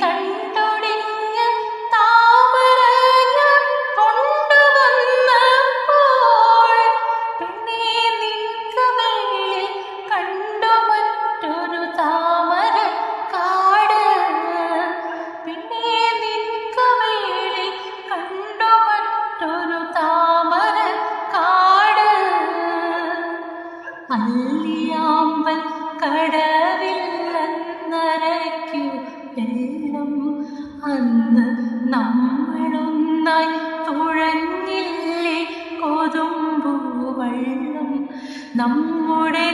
തണ്ടൊടിഞ്ഞ താമര ഞാൻ കൊണ്ടുവന്നപ്പോൾ പിന്നെ നിൻകവിളിൽ കണ്ടു മറ്റൊരു താമര കാട്. പിന്നെ നിൻകവിളിൽ കണ്ടു മറ്റൊരു താമര കാട്. അല്ലിയാമ്പൽ കടവില്ലെന്നരയ്ക്കു വെള്ളം അന്ന് നമ്മളൊന്നായി തുഴഞ്ഞില്ലേ കൊതുമ്പു വെള്ളം നമ്മുടെ